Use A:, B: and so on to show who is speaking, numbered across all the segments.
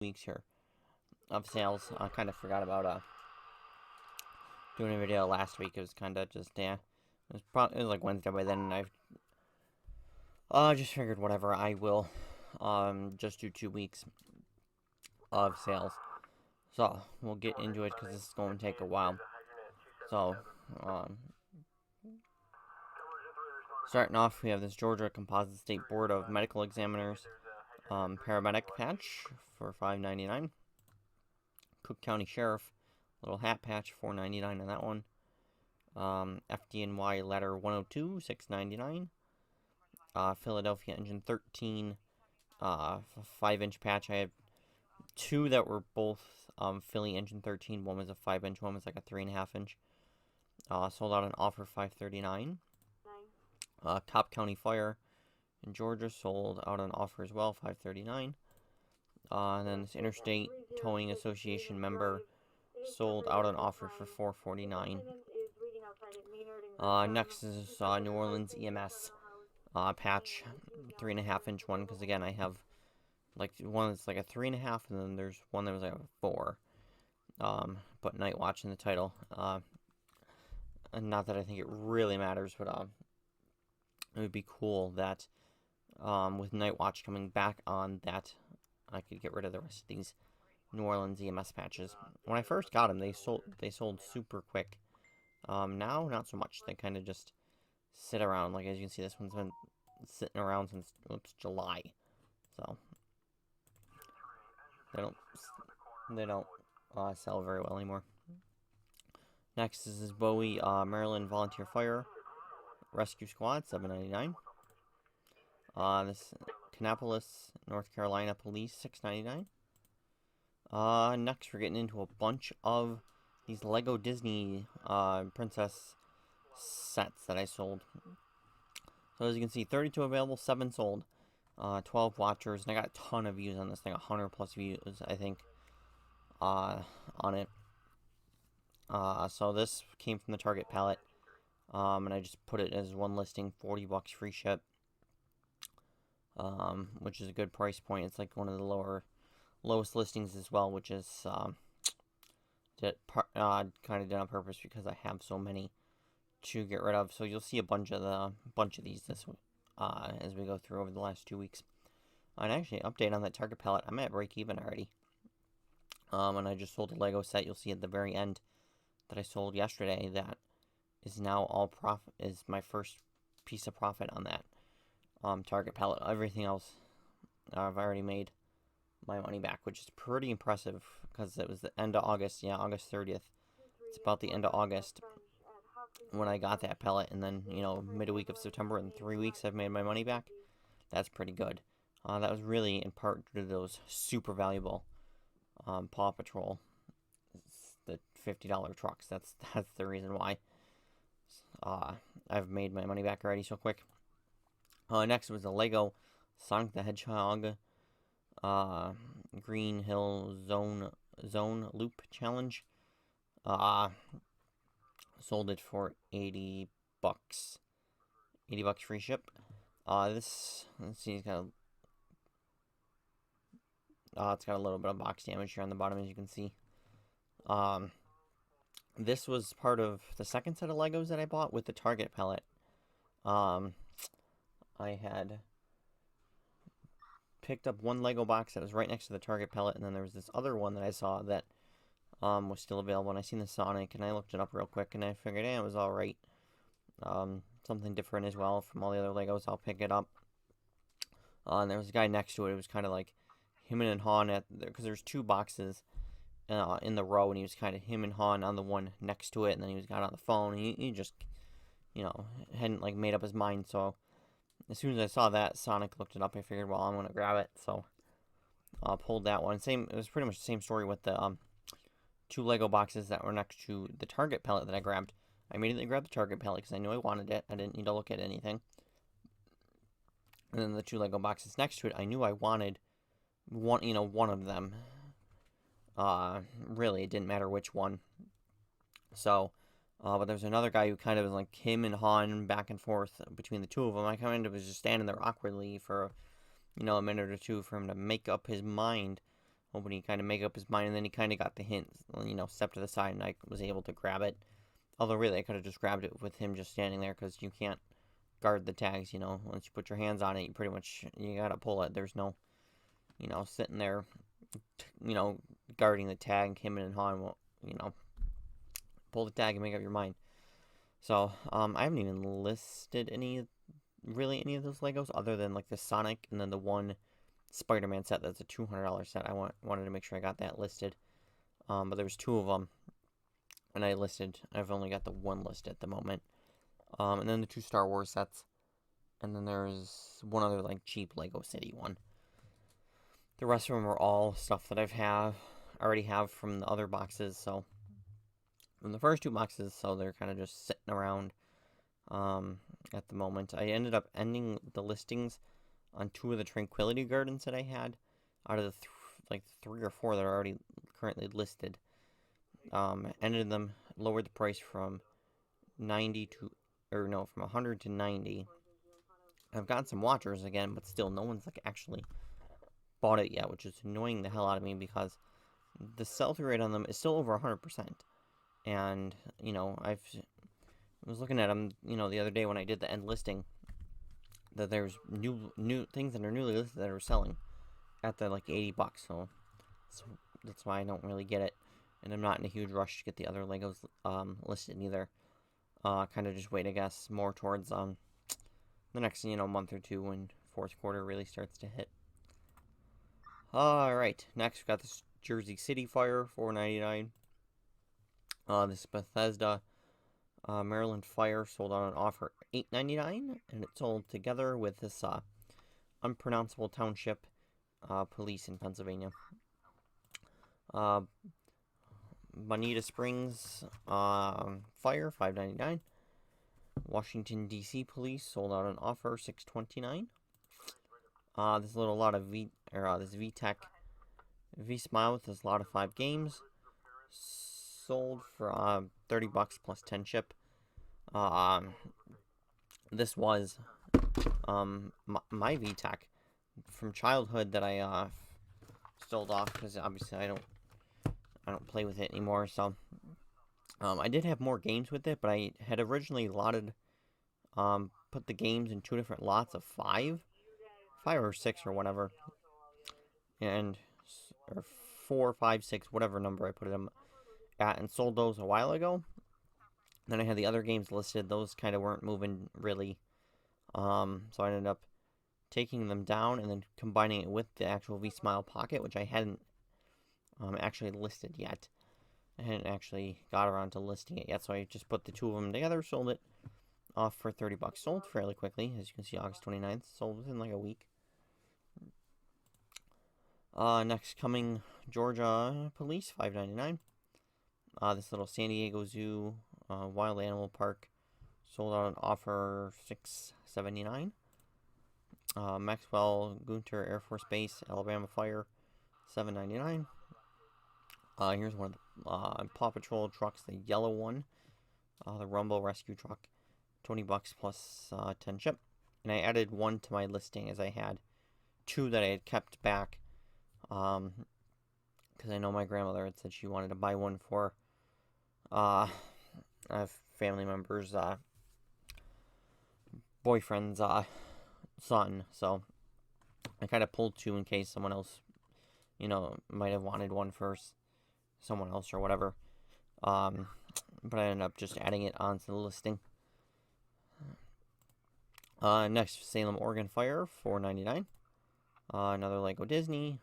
A: weeks here of sales. I kind of forgot about doing a video last week. It was kind of just it was like Wednesday by then, and I just figured whatever. I will just do 2 weeks of sales. So we'll get into it because this is going to take a while. So starting off, we have this Georgia Composite State Board of Medical Examiners paramedic patch for $5.99. Cook County Sheriff little hat patch, $4.99 on that one. FDNY letter 102, $6.99. Philadelphia Engine 13, 5-inch patch. I have two that were both Philly Engine 13. One was a 5-inch, one was like a 3.5-inch. Sold out on offer $5.39. Cobb County Fire in Georgia sold out on offer as well, $5.39. And then this Interstate Towing Association member sold out on offer for $4.49. Next is New Orleans EMS patch, 3.5-inch one, because again I have like one that's like a 3.5, and then there's one that was like a 4. But Night Watch in the title. And not that I think it really matters, but it would be cool that with Night Watch coming back on, that I could get rid of the rest of these New Orleans EMS patches. When I first got them, they sold super quick. Now not so much. They kind of just sit around. Like as you can see, this one's been sitting around since July. So they don't sell very well anymore. Next is this Bowie Maryland Volunteer Fire Rescue Squad, $7.99. This Kannapolis, North Carolina Police, $6.99. Next we're getting into a bunch of these Lego Disney princess sets that I sold. So as you can see, 32 available, 7 sold, 12 watchers, and I got a ton of views on this thing, 100 plus views, I think, on it. So this came from the Target palette, and I just put it as one listing, $40 free ship, which is a good price point. It's like one of the lowest listings as well, which is kind of done on purpose because I have so many to get rid of. So you'll see a bunch of these this as we go through over the last 2 weeks. And actually, update on that Target palette. I'm at break even already. And I just sold a Lego set. You'll see at the very end that I sold yesterday. That is now all profit. Is my first piece of profit on that Target palette. Everything else I've already made my money back, which is pretty impressive because it was the end of August. Yeah, August 30th. It's about the end of August when I got that pellet, and then midweek of September, in 3 weeks I've made my money back. That's pretty good. That was really in part due to those super valuable Paw Patrol, the $50 trucks. That's the reason why I've made my money back already so quick. Next was the Lego Sonic the Hedgehog Green Hill Zone Loop Challenge. Sold it for $80. $80 free ship. Let's see, it's got a little bit of box damage here on the bottom, as you can see. This was part of the second set of Legos that I bought with the Target palette. I had picked up one Lego box that was right next to the Target palette, and then there was this other one that I saw that was still available, and I seen the Sonic, and I looked it up real quick, and I figured, it was alright. Something different as well from all the other Legos, I'll pick it up. And there was a guy next to it. It was kind of like him and Han because there's 2 boxes in the row, and he was kind of him and Han on the one next to it, and then he got on the phone, and he just, hadn't like made up his mind. So as soon as I saw that Sonic looked it up, I figured, well, I'm gonna grab it. So I pulled that one. It was pretty much the same story with the 2 Lego boxes that were next to the Target palette that I grabbed. I immediately grabbed the Target palette because I knew I wanted it. I didn't need to look at anything. And then the 2 Lego boxes next to it, I knew I wanted one of them. Really, it didn't matter which one. So, but there's another guy who kind of was like him and Han back and forth between the two of them. I kind of was just standing there awkwardly for, a minute or two for him to make up his mind hoping he kind of make up his mind, and then he kind of got the hint, you know, step to the side, and I was able to grab it. Although, really, I could have just grabbed it with him just standing there, because you can't guard the tags, you know. Once you put your hands on it, you pretty much, you gotta pull it. There's no, you know, sitting there, you know, guarding the tag. Him and Han will, you know, pull the tag and make up your mind. So, I haven't even listed any of those Legos, other than, like, the Sonic, and then the one Spider-Man set that's a $200 set. I wanted to make sure I got that listed. But there was 2 of them, and I've only got the one list at the moment. And then the 2 Star Wars sets, and then there's one other, like, cheap Lego City one. The rest of them are all stuff that already have from the other boxes, so from the first 2 boxes, so they're kind of just sitting around at the moment. I ended up ending the listings on 2 of the Tranquility Gardens that I had, out of the like 3 or 4 that are already currently listed. Ended them, lowered the price from 90 to, or no, from 100 to 90. I've got some watchers again, but still, no one's, like, actually bought it yet, which is annoying the hell out of me, because the sell-through rate on them is still over 100%. And, you know, I was looking at them, you know, the other day when I did the end listing, that there's new things that are newly listed that are selling at the, like, $80. So that's why I don't really get it, and I'm not in a huge rush to get the other Legos listed either. Kind of just wait, I guess, more towards the next, you know, month or 2 when 4th quarter really starts to hit. Alright, next we've got this Jersey City Fire, $4.99. This Bethesda Maryland Fire sold on an offer $8.99, and it sold together with this unpronounceable township police in Pennsylvania. Bonita Springs Fire, $5.99. Washington D.C. Police sold out an offer $6.29. There's a lot of this VTech V-Smile with this lot of 5 games sold for $30 plus 10 ship. This was my VTech from childhood that I sold off, because obviously I don't play with it anymore. So I did have more games with it, but I had originally put the games in 2 different lots of 5 or 6 or whatever, or 4, 5, 6, whatever number I put them at, and sold those a while ago. Then I had the other games listed; those kind of weren't moving really, so I ended up taking them down and then combining it with the actual V-Smile Pocket, which I hadn't actually listed yet. I hadn't actually got around to listing it yet, so I just put the 2 of them together, sold it off for $30. Sold fairly quickly, as you can see, August 29th. Sold within like a week. Next, coming Georgia Police, $5.99. This little San Diego Zoo Wild Animal Park sold out an offer $6.79. Maxwell Gunter Air Force Base, Alabama Fire, $7.99. Here's one of the Paw Patrol trucks, the yellow one, the Rumble Rescue Truck, $20 plus 10 ship. And I added 1 to my listing, as I had 2 that I had kept back, because I know my grandmother had said she wanted to buy one for a family member's boyfriend's son. So I kind of pulled 2 in case someone else, you know, might have wanted one for someone else or whatever. But I ended up just adding it onto the listing. Next, Salem, Oregon Fire, $4.99. Another Lego Disney,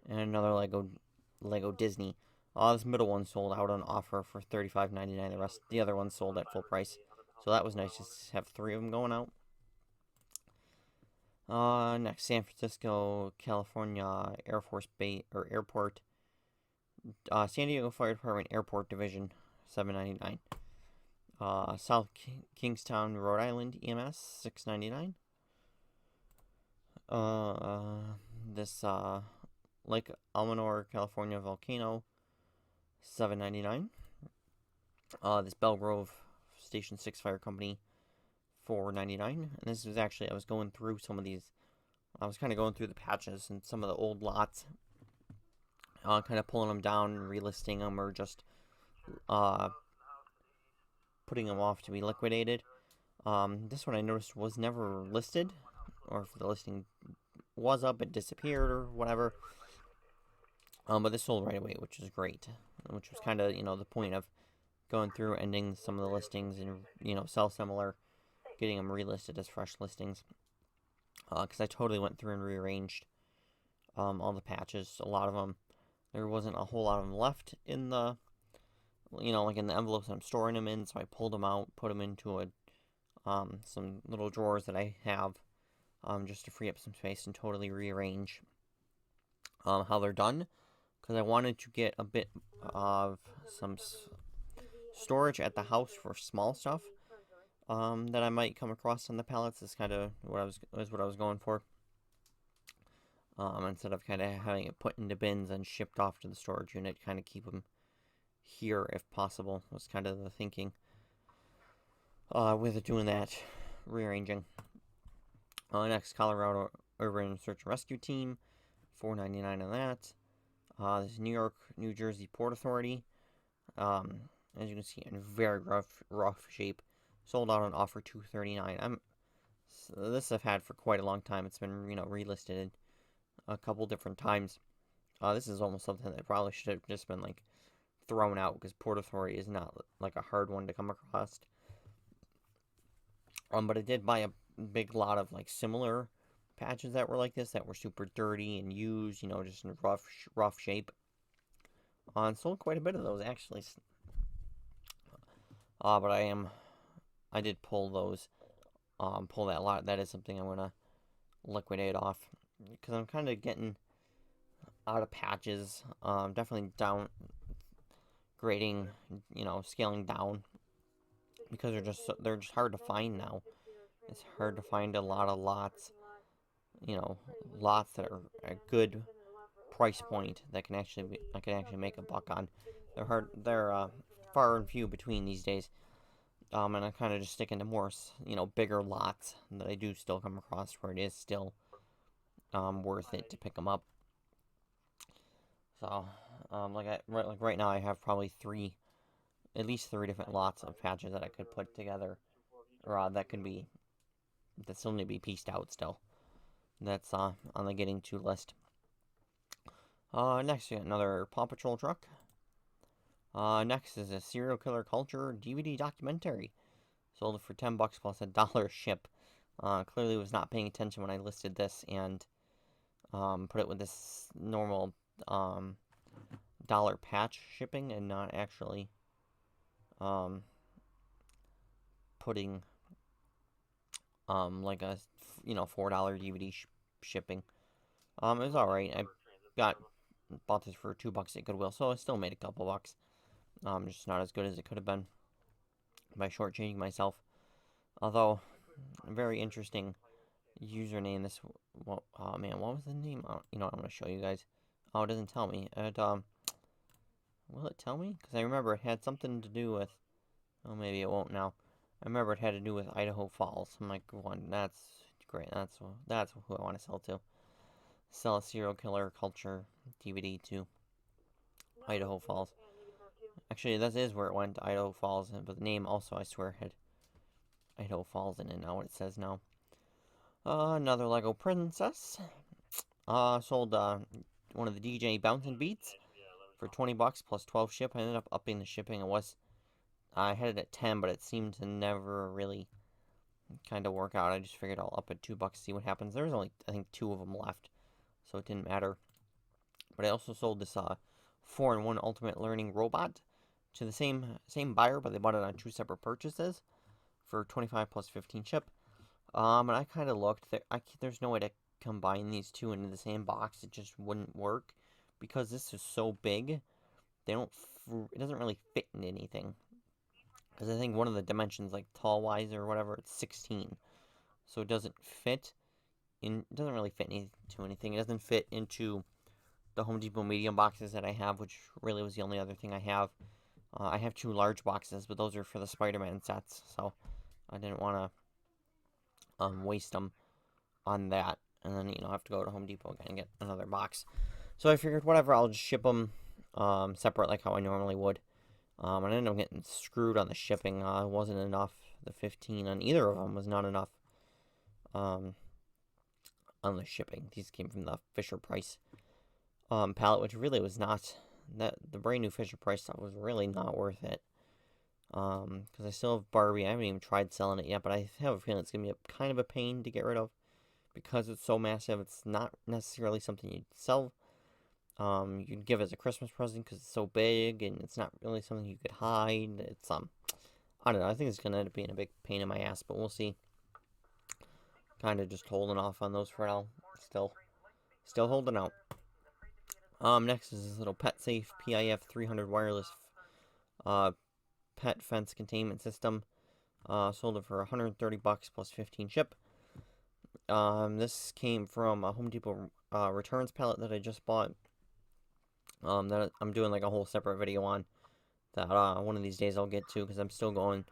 A: and another Lego Disney. This middle one sold out on offer for $35.99. The other one sold at full price. So that was nice, just to have 3 of them going out. Next, San Francisco, California Air Force Base or Airport. San Diego Fire Department Airport Division, $7.99. South Kingstown, Rhode Island EMS, $6.99. This Lake Almanor, California Volcano, $7.99. This Belgrove Station 6 Fire Company, $4.99. And this was actually, I was going through some of these I was kind of going through the patches and some of the old lots, kind of pulling them down and relisting them, or just putting them off to be liquidated. This one I noticed was never listed, or if the listing was up, it disappeared or whatever. But this sold right away, which is great, which was kind of, the point of going through, ending some of the listings and, sell similar, getting them relisted as fresh listings. Because I totally went through and rearranged all the patches. A lot of them, there wasn't a whole lot of them left in the, like in the envelopes I'm storing them in, so I pulled them out, put them into some little drawers that I have, just to free up some space and totally rearrange how they're done, because I wanted to get a bit of some storage at the house for small stuff that I might come across on the pallets. Is kind of what I was going for. Instead of kind of having it put into bins and shipped off to the storage unit, kind of keep them here if possible, was kind of the thinking with doing that, rearranging. Next, Colorado Urban Search and Rescue Team, $4.99 on that. This is New York, New Jersey Port Authority. As you can see, in very rough shape. Sold out on offer $2.39. This I've had for quite a long time. It's been, relisted a couple different times. This is almost something that probably should have just been, like, thrown out, because Port Authority is not, like, a hard one to come across. But I did buy a big lot of, like, similar patches that were like this, that were super dirty and used, just in rough shape. And sold quite a bit of those, actually. But I did pull those, pull that lot. That is something I'm gonna liquidate off, because I'm kind of getting out of patches. Definitely downgrading, scaling down, because they're just hard to find now. It's hard to find a lot of lots, lots that are a good price point that I can actually make a buck on. They're far and few between these days. And I'm kind of just sticking to more, bigger lots that I do still come across where it is still worth it to pick them up. So, right now I have probably at least three different lots of patches that I could put together, or that still need to be pieced out still. That's on the getting to list. Next, we got another Paw Patrol truck. Next is a Serial Killer Culture DVD documentary. Sold it for $10 plus $1 ship. Clearly was not paying attention when I listed this, and put it with this normal dollar patch shipping, and not actually putting like a $4 DVD shipping. It was alright. I bought this for $2 at Goodwill, so I still made a couple bucks. Just not as good as it could have been by shortchanging myself. Although, a very interesting username. This, oh man, what was the name? I'm gonna show you guys. Oh, it doesn't tell me. Will it tell me? Because I remember it had something to do with. Oh, maybe it won't now. I remember it had to do with Idaho Falls. I'm like, that's great. That's who I want to sell to. Sell a Serial Killer Culture DVD to Idaho Falls. Actually, that is where it went, Idaho Falls, but the name also, I swear, had Idaho Falls in it, now what it says now. Another Lego Princess. Sold one of the DJ Bouncing Beats for $20 plus 12 ship. I ended up upping the shipping. I had it at 10, but it seemed to never really kind of work out. I just figured I'll up it $2 to see what happens. There was only, I think, 2 of them left, so it didn't matter. But I also sold this 4-in-1 Ultimate Learning Robot to the same buyer, but they bought it on 2 separate purchases for $25 plus 15 ship. And I kind of looked. There's no way to combine these two into the same box. It just wouldn't work, because this is so big. It doesn't really fit in anything. Because I think one of the dimensions, like tall-wise or whatever, it's 16. So it doesn't fit in. It doesn't really fit into anything. It doesn't fit into the Home Depot medium boxes that I have, which really was the only other thing I have. I have 2 large boxes, but those are for the Spider-Man sets, so I didn't want to waste them on that. and then, I have to go to Home Depot again and get another box. So I figured, whatever, I'll just ship them separate like how I normally would. And I ended up getting screwed on the shipping. It wasn't enough. The 15 on either of them was not enough on the shipping. These came from the Fisher-Price palette, which really was not... The brand new Fisher-Price stuff was really not worth it. Because I still have Barbie. I haven't even tried selling it yet, but I have a feeling it's going to be kind of a pain to get rid of. Because it's so massive, it's not necessarily something you'd sell. You'd give as a Christmas present because it's so big, and it's not really something you could hide. It's, I don't know, I think it's going to end up being a big pain in my ass, but we'll see. Kind of just holding off on those for now. Still holding out. Next is this little PetSafe PIF 300 wireless pet fence containment system. Sold it for $130 plus 15 ship. This came from a Home Depot returns pallet that I just bought. That I'm doing like a whole separate video on. That one of these days I'll get to, because I'm still going.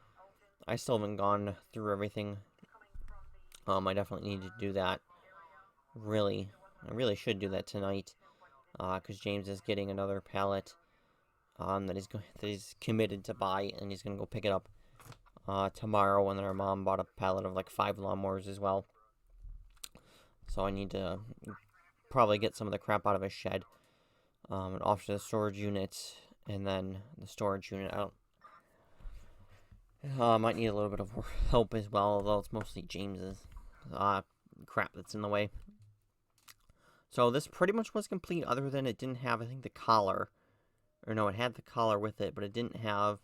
A: I still haven't gone through everything. I definitely need to do that. I really should do that tonight. Because James is getting another pallet. That he's committed to buy, and he's gonna go pick it up tomorrow. And then our mom bought a pallet of like 5 lawnmowers as well. So I need to probably get some of the crap out of his shed. And off to the storage unit, and then the storage unit. I might need a little bit of help as well, although it's mostly James's crap that's in the way. So this pretty much was complete, other than it didn't have, I think, the collar. Or no, it had the collar with it, but it didn't have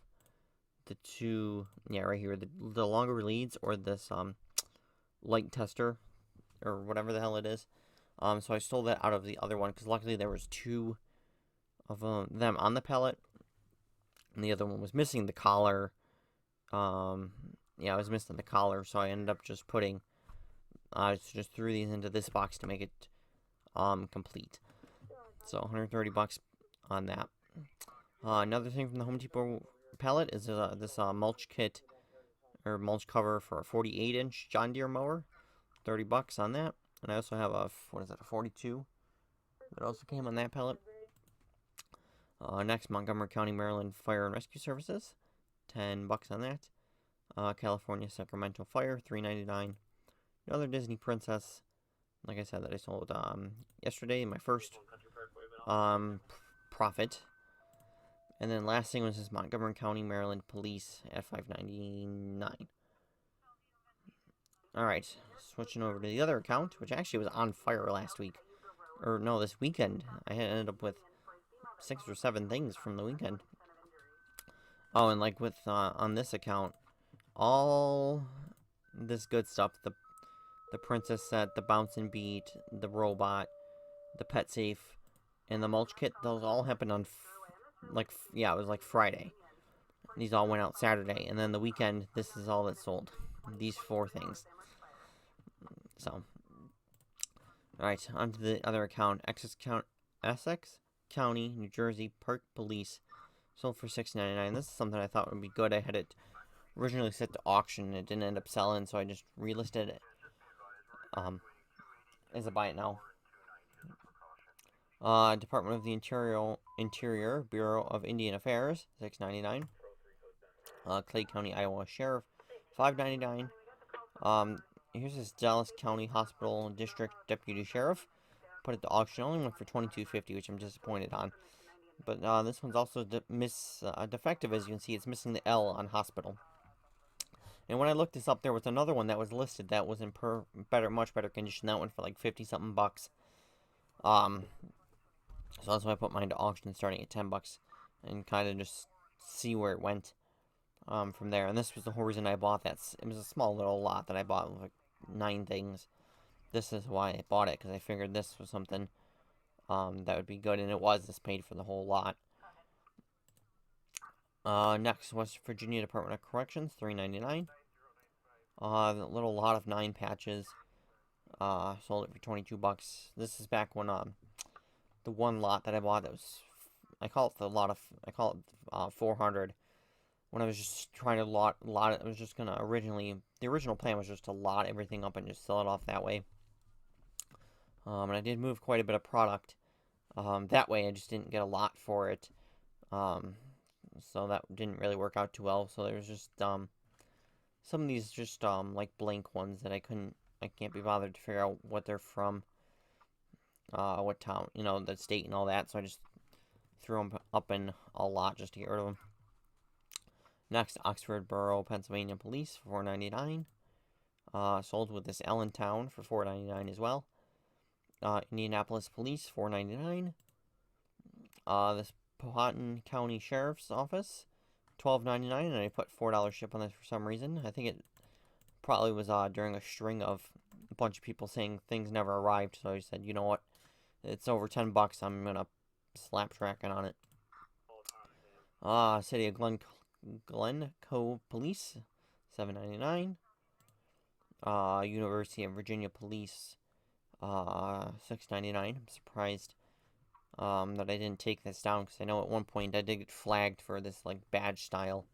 A: the two, right here, the longer leads, or this light tester, or whatever the hell it is. So I stole that out of the other one, because luckily there was 2 of them on the pallet, and the other one was missing the collar. I was missing the collar, so I ended up just putting, just threw these into this box to make it complete. So $130 on that. Another thing from the Home Depot pallet is this mulch kit, or mulch cover for a 48-inch John Deere mower. $30 on that. And I also have a 42 that also came on that pallet. Next, Montgomery County, Maryland Fire and Rescue Services, $10 on that. California Sacramento Fire, $3.99. Another Disney Princess, like I said, that I sold yesterday, my first profit. And then last thing was this Montgomery County, Maryland Police at $5.99. Alright, switching over to the other account, which actually was on fire last week. Or no, this weekend. I had ended up with 6 or 7 things from the weekend. Oh, and like with, on this account, all this good stuff, the princess set, the bouncing beat, the robot, the PetSafe, and the mulch kit, those all happened on, it was like Friday. These all went out Saturday, and then the weekend, this is all that sold. These 4 things. So, alright, on to the other account, Essex County, New Jersey Park Police, sold for $6.99. This is something I thought would be good. I had it originally set to auction, and it didn't end up selling, so I just relisted it as a buy it now. Department of the Interior, Bureau of Indian Affairs, $6.99. Clay County, Iowa Sheriff, $5.99. Here's this Dallas County Hospital District Deputy Sheriff. Put it to auction, only went for $22.50, which I'm disappointed on. But this one's also defective, as you can see. It's missing the L on hospital. And when I looked this up, there was another one that was listed that was in much better condition. That one for like 50-something bucks. So that's why I put mine to auction, starting at $10, and kind of just see where it went from there. And this was the whole reason I bought that. It was a small little lot that I bought, like 9 things. This is why I bought it, because I figured this was something that would be good, and it was. This paid for the whole lot. Next, West Virginia Department of Corrections, $3.99. A little lot of 9 patches. Sold it for $22. This is back when the one lot that I bought, that was, I call it 400. When I was just trying to lot it, I was just gonna the original plan was just to lot everything up and just sell it off that way. And I did move quite a bit of product. That way I just didn't get a lot for it. So that didn't really work out too well. So there's just some of these just like blank ones that I can't be bothered to figure out what they're from, what town, the state and all that. So I just threw them up in a lot just to get rid of them. Next, Oxford Borough, Pennsylvania Police for $4.99. Sold with this Allentown for $4.99 as well. Indianapolis Police $4.99. This Powhatan County Sheriff's Office $12.99, and I put $4 ship on this for some reason. I think it probably was during a string of a bunch of people saying things never arrived, so I said, you know what, it's over $10, I'm gonna slap tracking on it. City of Glencoe Police $7.99. University of Virginia Police $6.99. I'm surprised that I didn't take this down, because I know at one point I did get flagged for this like badge style,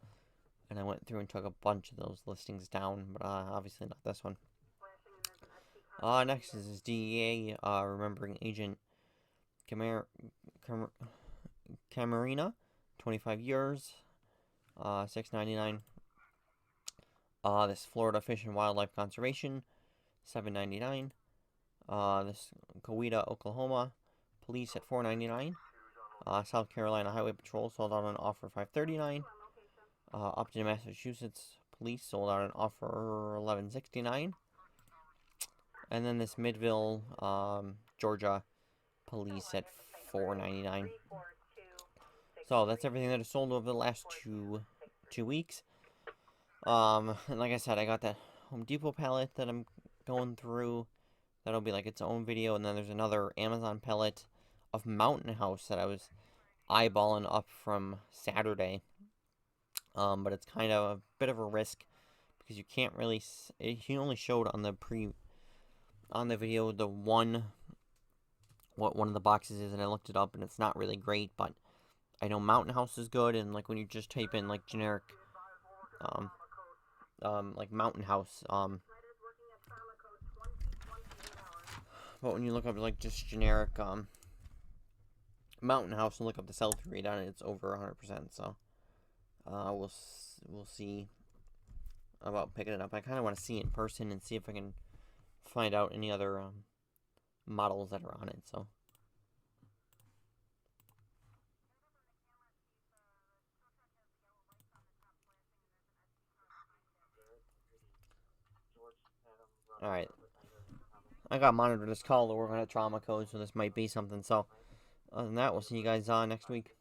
A: and I went through and took a bunch of those listings down, but obviously not this one. Next is DEA remembering Agent Camarena, 25 years, $6.99. This Florida Fish and Wildlife Conservation, $7.99. This Coweta, Oklahoma Police at $4.99. South Carolina Highway Patrol sold out on offer $5.39. Upton, Massachusetts Police sold out on offer $11.69. And then this Midville, Georgia Police at $4.99. So that's everything that is sold over the last two weeks. And like I said, I got that Home Depot pallet that I'm going through. That'll be like its own video. And then there's another Amazon pallet of Mountain House that I was eyeballing up from Saturday. But it's kind of a bit of a risk, because you can't really, he only showed on the video what one of the boxes is, and I looked it up and it's not really great, but I know Mountain House is good, and like when you just type in like generic like Mountain House, but when you look up like just generic Mountain House and look up the sell-through rate on it, it's over 100%. So we'll see about picking it up. I kind of want to see it in person and see if I can find out any other models that are on it. So alright, I got monitored this call to work on a trauma code, so this might be something. So other than that, we'll see you guys next week.